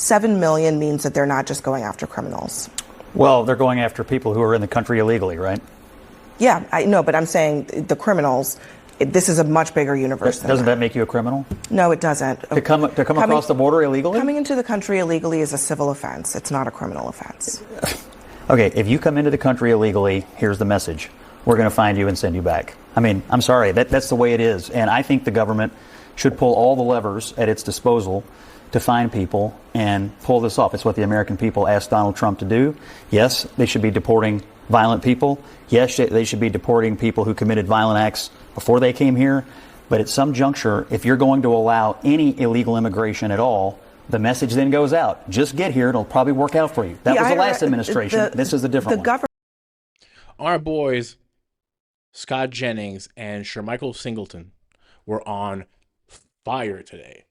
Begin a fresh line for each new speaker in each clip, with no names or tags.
7 million means that they're not just going after criminals.
Well, they're going after people who are in the country illegally, right?
Yeah, I know, but I'm saying the criminals. This is a much bigger universe.
Doesn't that make you a criminal?
No, it doesn't.
To come across the border illegally?
Coming into the country illegally is a civil offense. It's not a criminal offense.
Okay, if you come into the country illegally, here's the message. We're going to find you and send you back. I mean, I'm sorry, that's the way it is. And I think the government should pull all the levers at its disposal to find people and pull this off. It's what the American people asked Donald Trump to do. Yes, they should be deporting violent people. Yes, they should be deporting people who committed violent acts before they came here. But at some juncture, if you're going to allow any illegal immigration at all, the message then goes out. Just get here. It'll probably work out for you. That was the last administration. This is a different one.
Our boys, Scott Jennings and Shermichael Singleton, were on fire today.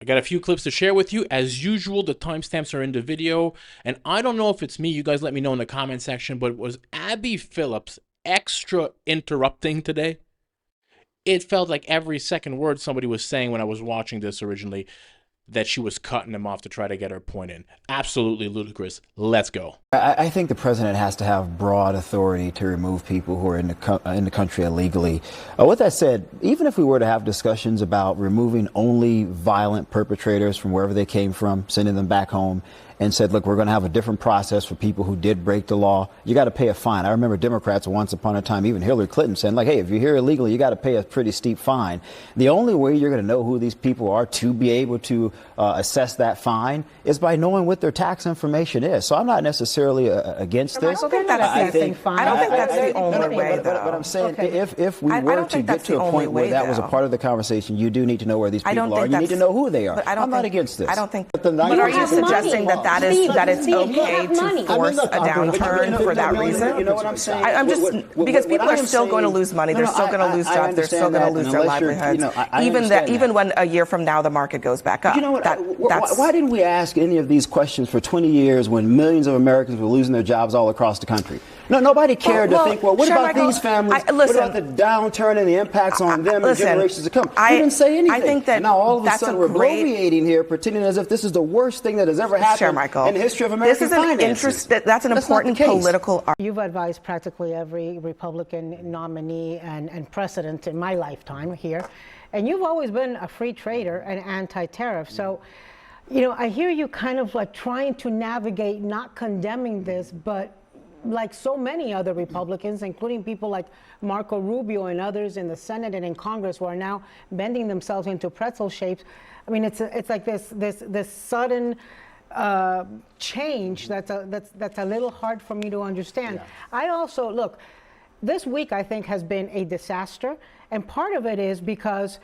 I got a few clips to share with you. As usual, the timestamps are in the video. And I don't know if it's me. You guys let me know in the comment section. But was Abby Phillips extra interrupting today? It felt like every second word somebody was saying when I was watching this originally that she was cutting them off to try to get her point in. Absolutely ludicrous. Let's go.
I think the president has to have broad authority to remove people who are in the country illegally. With that said, even if we were to have discussions about removing only violent perpetrators from wherever they came from, sending them back home, and said, look, we're going to have a different process for people who did break the law. You got to pay a fine. I remember Democrats once upon a time, even Hillary Clinton, saying, like, hey, if you're here illegally, you got to pay a pretty steep fine. The only way you're going to know who these people are to be able to assess that fine is by knowing what their tax information is. So I'm not necessarily against this.
I don't think that's the only way, though.
But I'm saying if we were to get to a point where that was a part of the conversation, you do need to know where these people are. You need to know who they are. I'm not against this.
I don't think.
But
are you suggesting that it's okay to force a downturn for that reason?
You know what I'm saying?
I'm just because people are still going to lose money. They're still going to lose jobs. They're still going to lose their livelihoods. Even when a year from now the market goes back up.
You know what? Why didn't we ask any of these questions for 20 years when millions of Americans were losing their jobs all across the country? No, nobody cared to think, well, what about these families? What about the downturn and the impacts on them and generations to come? We didn't say anything.
I think that
now all of a sudden we're bloviating here, pretending as if this is the worst thing that has ever happened in the history of American finances.
That's an important political argument.
You've advised practically every Republican nominee and precedent in my lifetime here, and you've always been a free trader and anti-tariff. So, you know, I hear you kind of like trying to navigate not condemning this, but like so many other Republicans, including people like Marco Rubio and others in the Senate and in Congress, who are now bending themselves into pretzel shapes. I mean, it's like this sudden change that's a little hard for me to understand. Yeah. I also look. This week, I think, has been a disaster, and part of it is because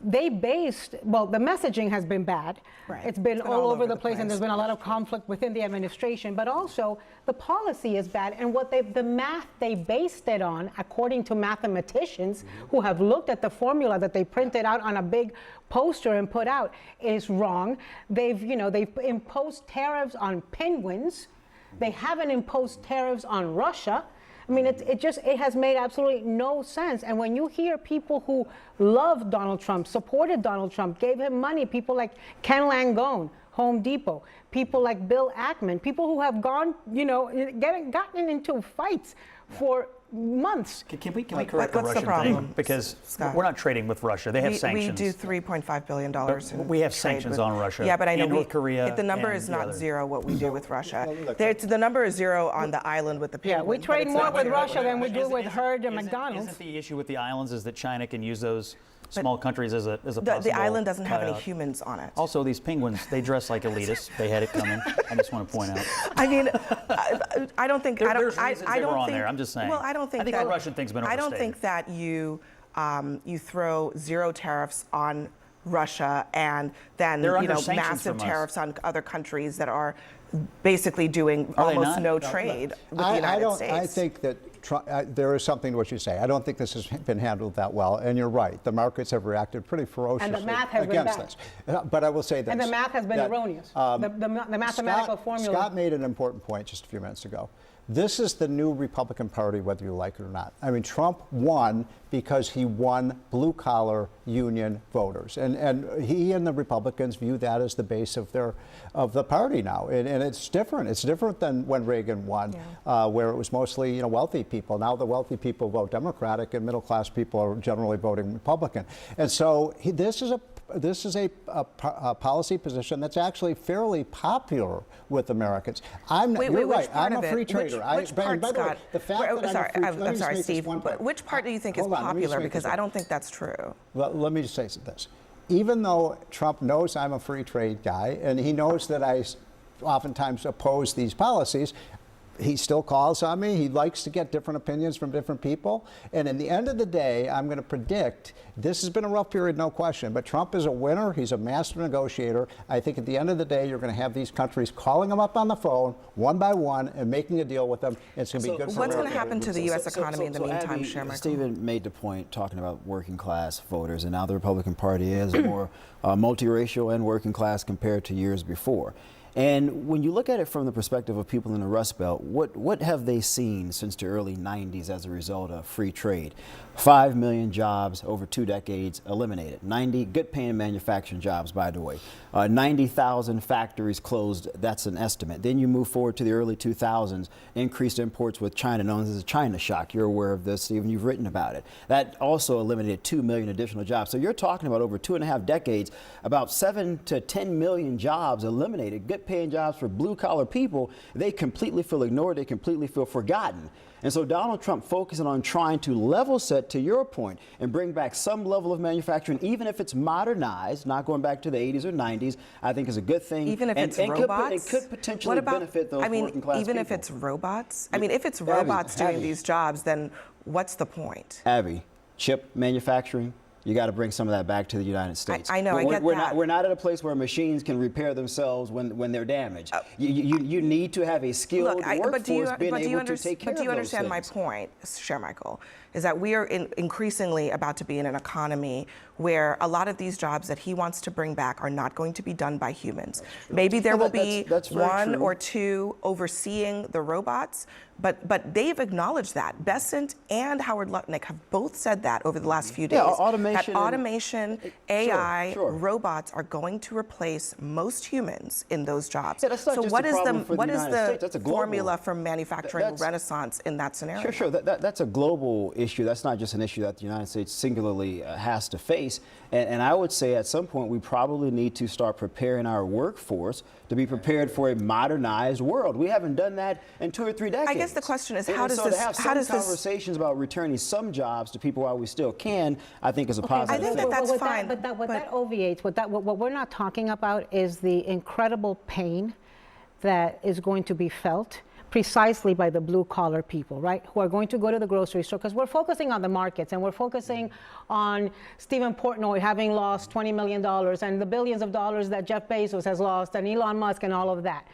they based, well, the messaging has been bad. Right. It's been all over the place, and there's been a lot of conflict within the administration, but also the policy is bad. And what the math they based it on, according to mathematicians who have looked at the formula that they printed out on a big poster and put out, is wrong. They've imposed tariffs on penguins. They haven't imposed tariffs on Russia. I mean, it has made absolutely no sense. And when you hear people who loved Donald Trump, supported Donald Trump, gave him money, people like Ken Langone, Home Depot, people like Bill Ackman, people who have gone, gotten into fights for months.
Can we correct the Russian thing? Because Scott, we're not trading with Russia. They have sanctions.
We do $3.5 billion in
we have sanctions on Russia.
Yeah, but I know
North Korea.
The number is not zero what we do with Russia. The number is zero on the island with the penguins.
Yeah, we trade more with Russia than we do with Herd and McDonald's.
Isn't the issue with the islands is that China can use those small countries as a possible
the island doesn't have any humans on it.
Also, these penguins, they dress like elitists. They had it coming. I just want to point out.
I mean, I don't think
there's reasons they were on there. I'm just saying.
Well, I think
the Russian thing's been overstated.
I don't think that you throw zero tariffs on Russia and then massive tariffs on other countries that are basically doing almost no trade with the United States.
I think that there is something to what you say. I don't think this has been handled that well, and you're right. The markets have reacted pretty ferociously against this. But I will say this.
And the math has been erroneous. The mathematical formula.
Scott made an important point just a few minutes ago. This is the new Republican Party, whether you like it or not. I mean, Trump won because he won blue-collar union voters, and he and the Republicans view that as the base of the party now. And it's different. It's different than when Reagan won, where it was mostly wealthy people. Now the wealthy people vote Democratic, and middle-class people are generally voting Republican. And so this is a policy position that's actually fairly popular with Americans. You're right. I'm a free trader.
Which part, Scott?
The fact that
I'm sorry, Steve. Which part do you think is popular? Because I don't think that's true.
Well, let me just say this. Even though Trump knows I'm a free trade guy, and he knows that I oftentimes oppose these policies, he still calls on me. He likes to get different opinions from different people. And in the end of the day, I'm going to predict this has been a rough period, no question. But Trump is a winner. He's a master negotiator. I think at the end of the day, you're going to have these countries calling him up on the phone one by one and making a deal with them. It's going to be good for
what's going to happen to the U.S. economy in the meantime, Shermichael?
Stephen made the point talking about working class voters, and now the Republican Party is more multiracial and working class compared to years before. And when you look at it from the perspective of people in the Rust Belt, what have they seen since the early 90s as a result of free trade? 5 million jobs over 2 decades eliminated. 90 good-paying manufacturing jobs, by the way. 90,000 factories closed. That's an estimate. Then you move forward to the early 2000s, increased imports with China, known as the China shock. You're aware of this, Stephen. You've written about it. That also eliminated 2 million additional jobs. So you're talking about over 2.5 decades, about 7 to 10 million jobs eliminated, good-paying jobs for blue-collar people. They completely feel ignored. They completely feel forgotten. And so Donald Trump focusing on trying to level set, to your point, and bring back some level of manufacturing, even if it's modernized, not going back to the 80s or 90s, I think is a good thing.
Even if it's robots?
It could potentially benefit those working class
even
people.
if it's robots? I mean, if it's robots doing these jobs, then what's the point?
Abby, chip manufacturing, you got to bring some of that back to the United States.
I know, I get that.
We're not at a place where machines can repair themselves when they're damaged. You need to have a skilled workforce being able to take care of those things. But do you understand my point, Shermichael, is that we are increasingly about to be in an economy where a lot of these jobs that he wants to bring back are not going to be done by humans. Maybe there will be one or two overseeing the robots, but they've acknowledged that. Bessent and Howard Lutnick have both said that over the last few days. Automation, AI, robots are going to replace most humans in those jobs. So what is the formula for manufacturing renaissance in that scenario? Sure. That's a global issue. That's not just an issue that the United States singularly has to face. And I would say at some point we probably need to start preparing our workforce to be prepared for a modernized world. We haven't done that in 2 or 3 decades.
I guess the question is, how does
conversations about returning some jobs to people while we still can, I think is a positive thing.
I think that's fine.
But what that obviates, what we're not talking about is the incredible pain that is going to be felt precisely by the blue-collar people, right, who are going to go to the grocery store, because we're focusing on the markets and we're focusing on Stephen Portnoy having lost $20 million and the billions of dollars that Jeff Bezos has lost and Elon Musk and all of that.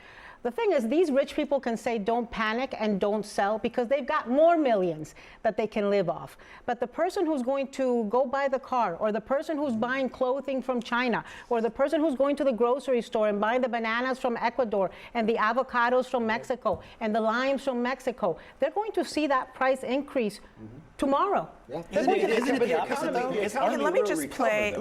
The thing is, these rich people can say don't panic and don't sell because they've got more millions that they can live off. But the person who's going to go buy the car, or the person who's buying clothing from China, or the person who's going to the grocery store and buying the bananas from Ecuador and the avocados from Mexico and the limes from Mexico, they're going to see that price increase tomorrow.
Isn't it the opposite though?
Let me just play.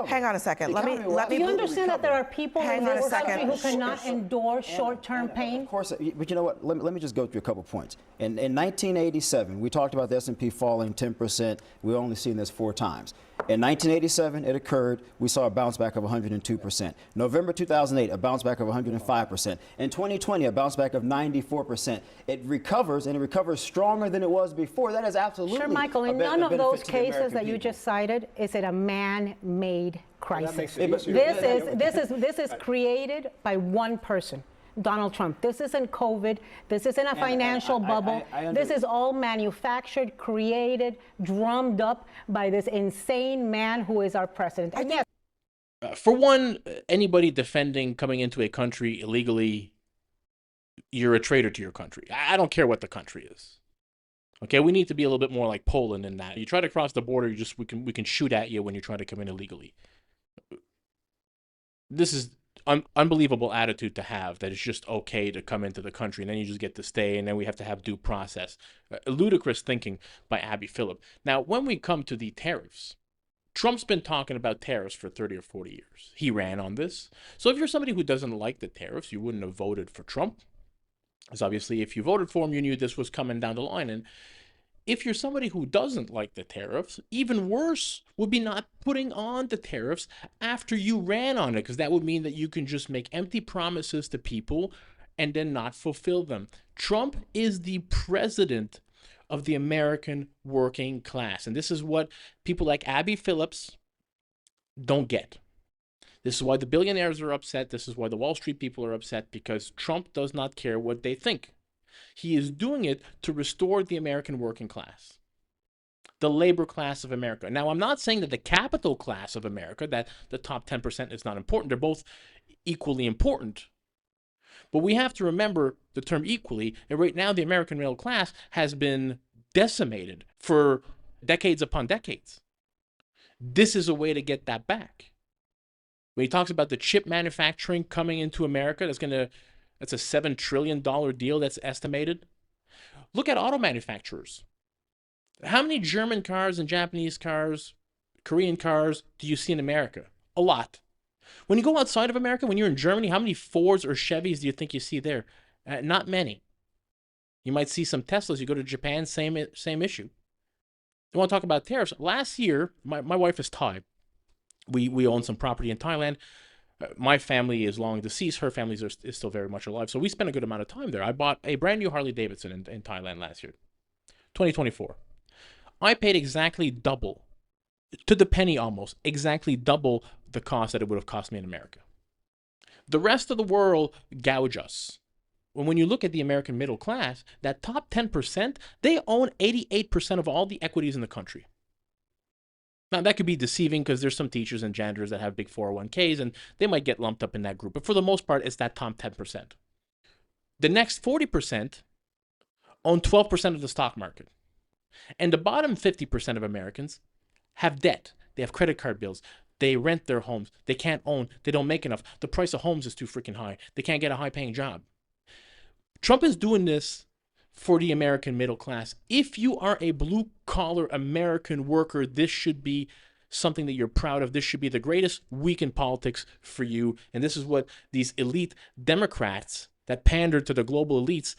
Hang on a second. Let me.
Do you understand that there are people in this country who cannot endure short-term pain?
Of course, but you know what? Let me just go through a couple points. In 1987, we talked about the S&P falling 10%. We've only seen this 4 times. In 1987, it occurred. We saw a bounce back of 102%. November 2008, a bounce back of 105%. In 2020, a bounce back of 94%. It recovers, and it recovers stronger than it was before. That is absolutely
Shermichael, in none of those cases that you just cited is it a man-made crisis. This is created by one person. Donald Trump. This isn't COVID. This isn't a financial bubble. This is all manufactured, created, drummed up by this insane man who is our president. And yes,
for one, anybody defending coming into a country illegally, you're a traitor to your country. I don't care what the country is. Okay, we need to be a little bit more like Poland in that. You try to cross the border, we can shoot at you when you try to come in illegally. This is unbelievable attitude to have, that it's just okay to come into the country and then you just get to stay and then we have to have due process. Ludicrous thinking by Abby Phillip. Now, when we come to the tariffs, Trump's been talking about tariffs for 30 or 40 years. He ran on this. So if you're somebody who doesn't like the tariffs, you wouldn't have voted for Trump. Because obviously if you voted for him, you knew this was coming down the line. And if you're somebody who doesn't like the tariffs, even worse would be not putting on the tariffs after you ran on it, because that would mean that you can just make empty promises to people and then not fulfill them. Trump is the president of the American working class. And this is what people like Abby Phillips don't get. This is why the billionaires are upset. This is why the Wall Street people are upset, because Trump does not care what they think. He is doing it to restore the American working class, the labor class of America. Now, I'm not saying that the capital class of America, that the top 10% is not important. They're both equally important. But we have to remember the term equally. And right now, the American middle class has been decimated for decades upon decades. This is a way to get that back. When he talks about the chip manufacturing coming into America, that's a $7 trillion deal that's estimated. Look at auto manufacturers. How many German cars and Japanese cars, Korean cars do you see in America? A lot. When you go outside of America, when you're in Germany, how many Fords or Chevys do you think you see there? Not many. You might see some Teslas. You go to Japan, same issue. I want to talk about tariffs. Last year, my wife is Thai. We own some property in Thailand. My family is long deceased. Her family is still very much alive. So we spent a good amount of time there. I bought a brand new Harley Davidson in Thailand last year, 2024. I paid exactly double, to the penny almost, exactly double the cost that it would have cost me in America. The rest of the world gouge us. When you look at the American middle class, that top 10%, they own 88% of all the equities in the country. Now, that could be deceiving because there's some teachers and janitors that have big 401ks, and they might get lumped up in that group. But for the most part, it's that top 10%. The next 40% own 12% of the stock market. And the bottom 50% of Americans have debt. They have credit card bills. They rent their homes. They can't own. They don't make enough. The price of homes is too freaking high. They can't get a high-paying job. Trump is doing this for the American middle class. If you are a blue-collar American worker, this should be something that you're proud of. This should be the greatest week in politics for you. And this is what these elite Democrats that pander to the global elites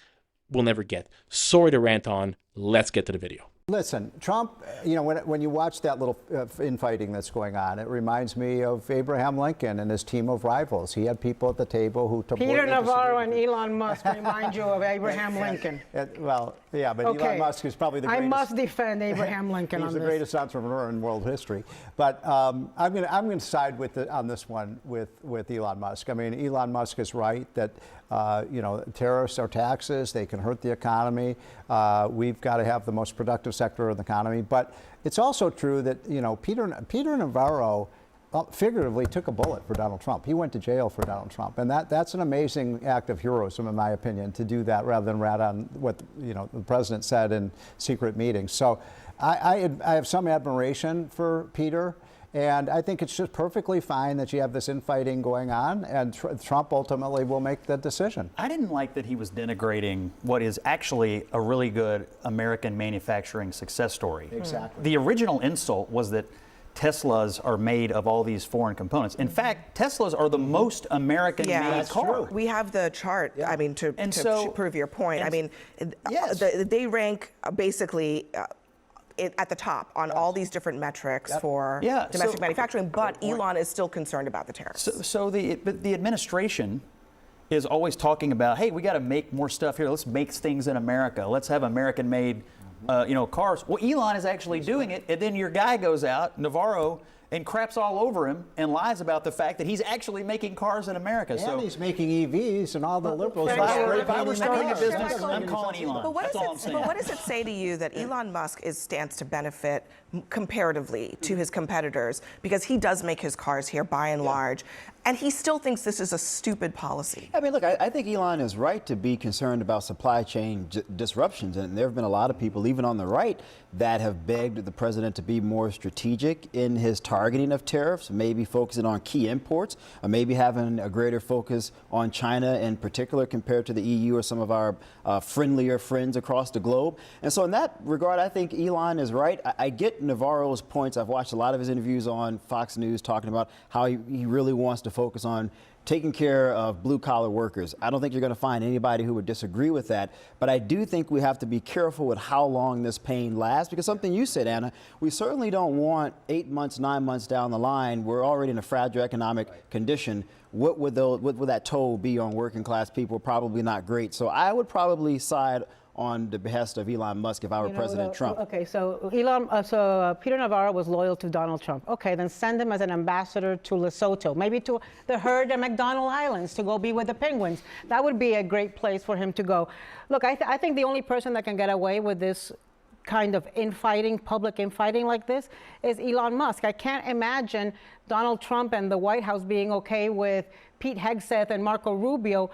will never get. Sorry to rant on. Let's get to the video.
Listen, Trump, when you watch that little infighting that's going on, it reminds me of Abraham Lincoln and his team of rivals. He had people at the table who...
Peter Navarro and Elon Musk remind you of Abraham Lincoln.
Well, yeah, but okay. Elon Musk is probably the greatest...
I must defend Abraham Lincoln on this.
He's the greatest entrepreneur in world history. But I'm going to side on this one with Elon Musk. I mean, Elon Musk is right that tariffs are taxes. They can hurt the economy. We've got to have the most productive sector of the economy. But it's also true that, Peter Navarro figuratively took a bullet for Donald Trump. He went to jail for Donald Trump. And that's an amazing act of heroism, in my opinion, to do that rather than rat on what, the president said in secret meetings. So I have some admiration for Peter. And I think it's just perfectly fine that you have this infighting going on, and Trump ultimately will make the decision.
I didn't like that he was denigrating what is actually a really good American manufacturing success story.
Exactly.
The original insult was that Teslas are made of all these foreign components. In fact, Teslas are the most American-made car.
We have the chart, I mean, to prove your point. I mean,
yes.
They rank basically... at the top on all these different metrics for domestic manufacturing, but Elon is still concerned about the tariffs.
So the administration is always talking about, hey, we got to make more stuff here. Let's make things in America. Let's have American-made, cars. Well, Elon is actually doing it, and then your guy goes out, Navarro, and craps all over him and lies about the fact that he's actually making cars in America.
And he's making EVs, and all the liberals.
If I were starting a business, I'm calling Elon.
But what does it say to you that Elon Musk stands to benefit comparatively to his competitors, because he does make his cars here by and large, and he still thinks this is a stupid policy.
I mean, look, I think Elon is right to be concerned about supply chain disruptions. And there have been a lot of people, even on the right, that have begged the president to be more strategic in his targeting of tariffs, maybe focusing on key imports, or maybe having a greater focus on China in particular compared to the EU or some of our friendlier friends across the globe. And so in that regard, I think Elon is right. I get Navarro's points. I've watched a lot of his interviews on Fox News talking about how he really wants to focus on taking care of blue-collar workers. I don't think you're going to find anybody who would disagree with that, but I do think we have to be careful with how long this pain lasts, because something you said, Anna, we certainly don't want 8 months, 9 months down the line, we're already in a fragile economic condition. What would that toll be on working class people? Probably not great. So I would probably side on the behest of Elon Musk if I were President Trump.
Okay, so Peter Navarro was loyal to Donald Trump. Okay, then send him as an ambassador to Lesotho, maybe to the herd at McDonald Islands to go be with the penguins. That would be a great place for him to go. Look, I think the only person that can get away with this kind of infighting, public infighting like this, is Elon Musk. I can't imagine Donald Trump and the White House being okay with Pete Hegseth and Marco Rubio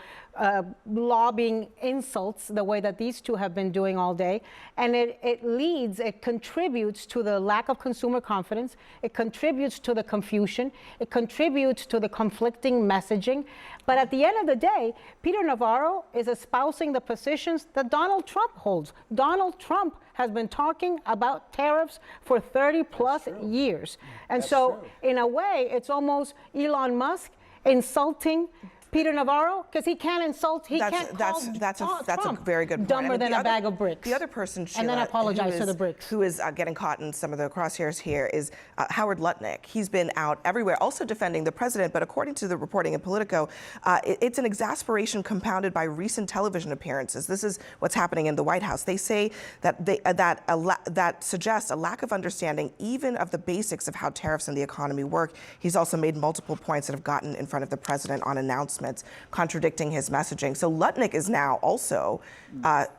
lobbying insults the way that these two have been doing all day. And it contributes to the lack of consumer confidence. It contributes to the confusion. It contributes to the conflicting messaging. But at the end of the day, Peter Navarro is espousing the positions that Donald Trump holds. Donald Trump has been talking about tariffs for 30 plus years. And so in a way, it's almost Elon Musk insulting Peter Navarro, because he can't insult,
that's a very good point.
Dumber than a bag of bricks.
The other person, Sheila,
and then apologize to the bricks,
who is getting caught in some of the crosshairs here is Howard Lutnick. He's been out everywhere, also defending the president. But according to the reporting in Politico, it's an exasperation compounded by recent television appearances. This is what's happening in the White House. They say that that suggests a lack of understanding even of the basics of how tariffs and the economy work. He's also made multiple points that have gotten in front of the president on announcements contradicting his messaging. So Lutnick is now also at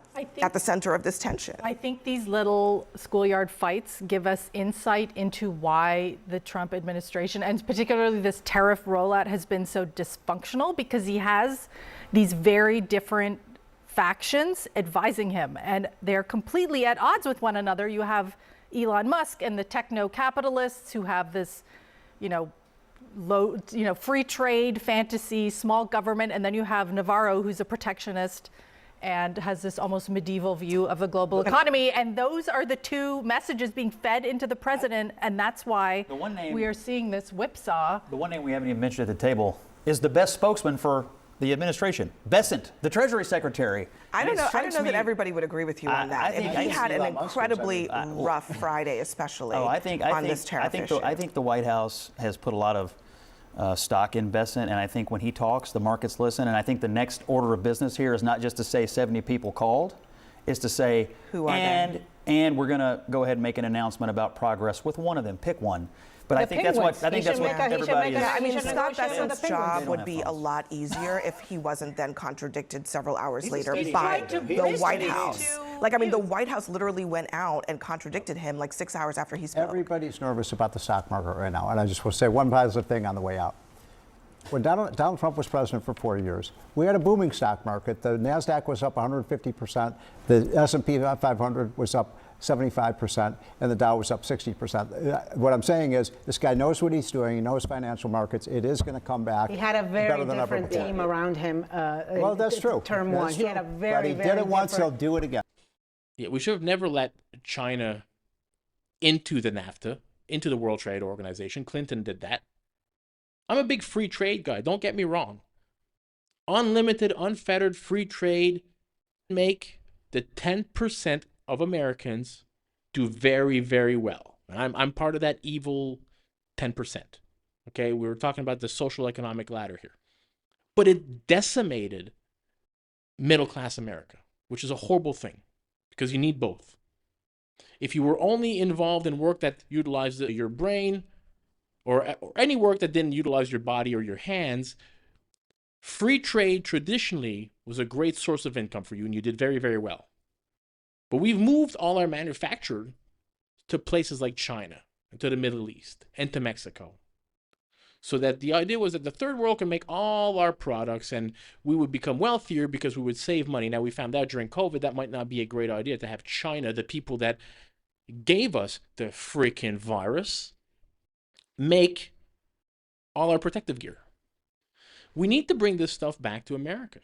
the center of this tension.
I think these little schoolyard fights give us insight into why the Trump administration, and particularly this tariff rollout, has been so dysfunctional, because he has these very different factions advising him, and they're completely at odds with one another. You have Elon Musk and the techno-capitalists who have this, free trade fantasy, small government, and then you have Navarro, who's a protectionist and has this almost medieval view of a global economy. And those are the two messages being fed into the president, and that's why we are seeing this whipsaw.
The one name we haven't even mentioned at the table is the best spokesman for the administration, Bessent, the Treasury Secretary.
I don't know that everybody would agree with you on that. He had an incredibly rough Friday, especially on this tariff issue.
I think the White House has put a lot of stock in Bessent, and I think when he talks, the markets listen. And I think the next order of business here is not just to say 70 people called, it's to say,
who are they?
And we're going to go ahead and make an announcement about progress with one of them. Pick one. But I think that's what everybody is.
I mean, Scott Bessent's job would be a lot easier if he wasn't then contradicted several hours later by the White House. The White House literally went out and contradicted him 6 hours after he spoke.
Everybody's nervous about the stock market right now, and I just want to say one positive thing on the way out. When Donald Trump was president for 4 years, we had a booming stock market. The NASDAQ was up 150%. The S&P 500 was up 75%, and the Dow was up 60%. What I'm saying is, this guy knows what he's doing. He knows financial markets. It is going to come back.
He had a very different team around him.
Well, that's true.
Term one. He had a very,
but he did it once. He'll do it again.
Yeah, we should have never let China into the NAFTA, into the World Trade Organization. Clinton did that. I'm a big free trade guy. Don't get me wrong. Unlimited, unfettered free trade make the 10% of Americans do very, very well. And I'm part of that evil 10%. Okay, we were talking about the social economic ladder here. But it decimated middle-class America, which is a horrible thing, because you need both. If you were only involved in work that utilized your brain, or any work that didn't utilize your body or your hands, free trade traditionally was a great source of income for you, and you did very, very well. But we've moved all our manufacturing to places like China, and to the Middle East, and to Mexico. So that the idea was that the third world can make all our products and we would become wealthier because we would save money. Now, we found out during COVID that might not be a great idea to have China, the people that gave us the freaking virus, make all our protective gear. We need to bring this stuff back to America.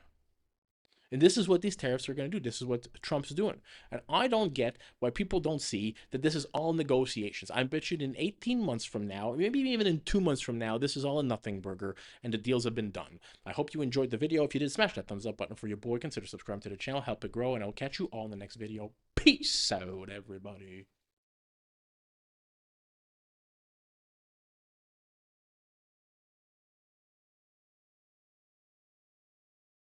And this is what these tariffs are going to do. This is what Trump's doing. And I don't get why people don't see that this is all negotiations. I bet you in 18 months from now, maybe even in 2 months from now, this is all a nothing burger and the deals have been done. I hope you enjoyed the video. If you did, smash that thumbs up button for your boy. Consider subscribing to the channel. Help it grow. And I'll catch you all in the next video. Peace out, everybody.